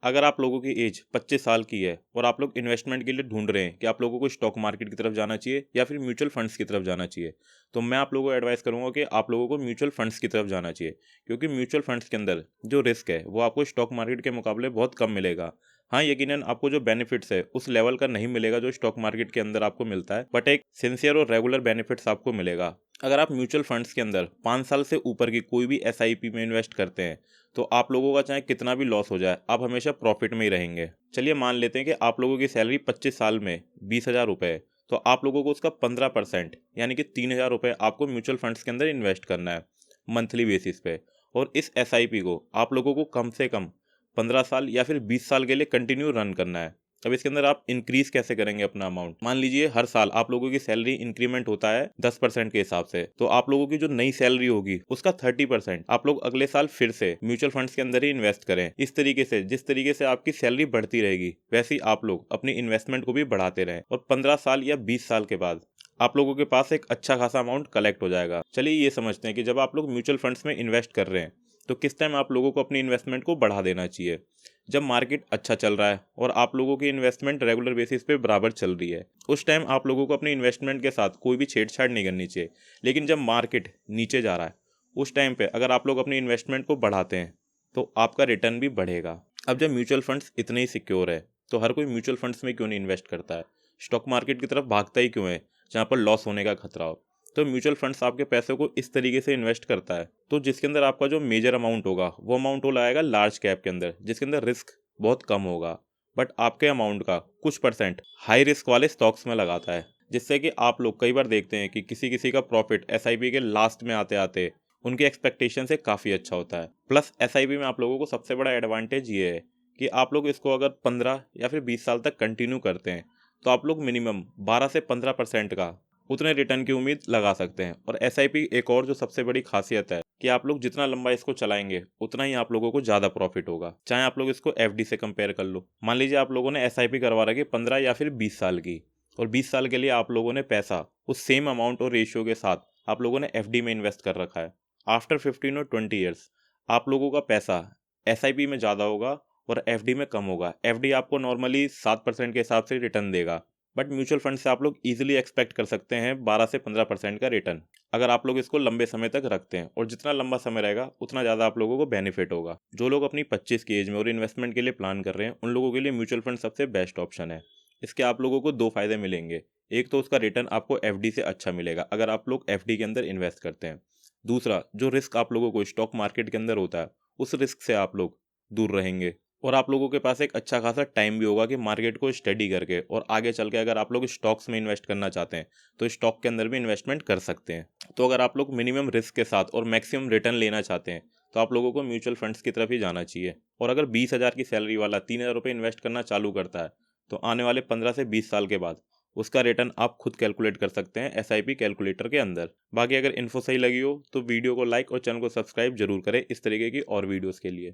अगर आप लोगों की एज 25 साल की है और आप लोग इन्वेस्टमेंट के लिए ढूंढ रहे हैं कि आप लोगों को स्टॉक मार्केट की तरफ जाना चाहिए या फिर म्यूचुअल फंड्स की तरफ जाना चाहिए, तो मैं आप लोगों को एडवाइस करूंगा कि आप लोगों को म्यूचुअल फंड्स की तरफ जाना चाहिए, क्योंकि म्यूचुअल फंड्स के अंदर जो रिस्क है वो आपको स्टॉक मार्केट के मुकाबले बहुत कम मिलेगा। हाँ, यकीनन आपको जो बेनिफिट्स है उस लेवल का नहीं मिलेगा जो स्टॉक मार्केट के अंदर आपको मिलता है, बट एक सिंसियर और रेगुलर बेनिफिट्स आपको मिलेगा। अगर आप म्यूचुअल फंड्स के अंदर 5 साल से ऊपर की कोई भी एसआईपी में इन्वेस्ट करते हैं तो आप लोगों का चाहे कितना भी लॉस हो जाए आप हमेशा प्रॉफिट में ही रहेंगे। चलिए मान लेते हैं कि आप लोगों की सैलरी 25 साल में 20,000 रुपये है, तो आप लोगों को उसका 15% यानी कि 3,000 रुपये आपको म्यूचुअल फंड्स के अंदर इन्वेस्ट करना है मंथली बेसिस पे। और इस एसआईपी को आप लोगों को कम से कम 15 साल या फिर 20 साल के लिए कंटिन्यू रन करना है। अब इसके अंदर आप इंक्रीज कैसे करेंगे अपना अमाउंट? मान लीजिए हर साल आप लोगों की सैलरी इंक्रीमेंट होता है 10% के हिसाब से, तो आप लोगों की जो नई सैलरी होगी उसका 30% आप लोग अगले साल फिर से म्यूचुअल फंड्स के अंदर ही इन्वेस्ट करें। इस तरीके से जिस तरीके से आपकी सैलरी बढ़ती रहेगी वैसे ही आप लोग अपनी इन्वेस्टमेंट को भी बढ़ाते रहें, और 15 साल या 20 साल के बाद आप लोगों के पास एक अच्छा खासा अमाउंट कलेक्ट हो जाएगा। चलिए ये समझते हैं कि जब आप लोग म्यूचुअल फंड्स में इन्वेस्ट कर रहे हैं तो किस टाइम आप लोगों को अपनी इन्वेस्टमेंट को बढ़ा देना चाहिए? जब मार्केट अच्छा चल रहा है और आप लोगों की इन्वेस्टमेंट रेगुलर बेसिस पे बराबर चल रही है, उस टाइम आप लोगों को अपनी इन्वेस्टमेंट के साथ कोई भी छेड़छाड़ नहीं करनी चाहिए। लेकिन जब मार्केट नीचे जा रहा है उस टाइम पे अगर आप लोग अपनी इन्वेस्टमेंट को बढ़ाते हैं तो आपका रिटर्न भी बढ़ेगा। अब जब म्यूचुअल फंड्स इतने ही सिक्योर है तो हर कोई म्यूचुअल फंड्स में क्यों नहीं इन्वेस्ट करता है? स्टॉक मार्केट की तरफ भागता ही क्यों है जहाँ पर लॉस होने का खतरा हो? तो म्यूचुअल फंड्स आपके पैसे को इस तरीके से इन्वेस्ट करता है तो जिसके अंदर आपका जो मेजर अमाउंट होगा वो अमाउंट वो लाएगा लार्ज कैप के अंदर, जिसके अंदर रिस्क बहुत कम होगा, बट आपके अमाउंट का कुछ परसेंट हाई रिस्क वाले स्टॉक्स में लगाता है, जिससे कि आप लोग कई बार देखते हैं कि किसी किसी का प्रॉफिट एसआईपी के लास्ट में आते आते उनके एक्सपेक्टेशन से काफ़ी अच्छा होता है। प्लस एसआईपी में आप लोगों को सबसे बड़ा एडवांटेज ये है कि आप लोग इसको अगर 15 या फिर 20 साल तक कंटिन्यू करते हैं तो आप लोग मिनिमम 12 से 15% का उतने रिटर्न की उम्मीद लगा सकते हैं। और एसआईपी एक और जो सबसे बड़ी खासियत है कि आप लोग जितना लंबा इसको चलाएंगे उतना ही आप लोगों को ज़्यादा प्रॉफिट होगा। चाहे आप लोग इसको एफडी से कंपेयर कर लो, मान लीजिए आप लोगों ने एसआईपी करवा रखी 15 या फिर 20 साल की, और 20 साल के लिए आप लोगों ने पैसा उस सेम अमाउंट और रेशियो के साथ आप लोगों ने एफडी में इन्वेस्ट कर रखा है। आफ्टर 15 और 20 ईयर्स आप लोगों का पैसा एसआईपी में ज़्यादा होगा और एफडी में कम होगा। एफडी आपको नॉर्मली 7% के हिसाब से रिटर्न देगा, बट म्यूचुअल फंड से आप लोग इजीली एक्सपेक्ट कर सकते हैं 12 से 15% का रिटर्न, अगर आप लोग इसको लंबे समय तक रखते हैं। और जितना लंबा समय रहेगा उतना ज़्यादा आप लोगों को बेनिफिट होगा। जो लोग अपनी 25 की एज में और इन्वेस्टमेंट के लिए प्लान कर रहे हैं उन लोगों के लिए म्यूचुअल फंड सबसे बेस्ट ऑप्शन है। इसके आप लोगों को दो फायदे मिलेंगे। एक तो उसका रिटर्न आपको एफडी से अच्छा मिलेगा अगर आप लोग एफडी के अंदर इन्वेस्ट करते हैं। दूसरा, जो रिस्क आप लोगों को स्टॉक मार्केट के अंदर होता है उस रिस्क से आप लोग दूर रहेंगे, और आप लोगों के पास एक अच्छा खासा टाइम भी होगा कि मार्केट को स्टडी करके और आगे चल के अगर आप लोग स्टॉक्स में इन्वेस्ट करना चाहते हैं तो स्टॉक के अंदर भी इन्वेस्टमेंट कर सकते हैं। तो अगर आप लोग मिनिमम रिस्क के साथ और मैक्सिमम रिटर्न लेना चाहते हैं तो आप लोगों को म्यूचुअल फंड्स की तरफ ही जाना चाहिए। और अगर 20,000 की सैलरी वाला 3,000 रुपये इन्वेस्ट करना चालू करता है तो आने वाले 15 से 20 साल के बाद उसका रिटर्न आप खुद कैलकुलेट कर सकते हैं एसआईपी कैलकुलेटर के अंदर। बाकी अगर इन्फो सही लगी हो तो वीडियो को लाइक और चैनल को सब्सक्राइब जरूर करें इस तरीके की और वीडियोस के लिए।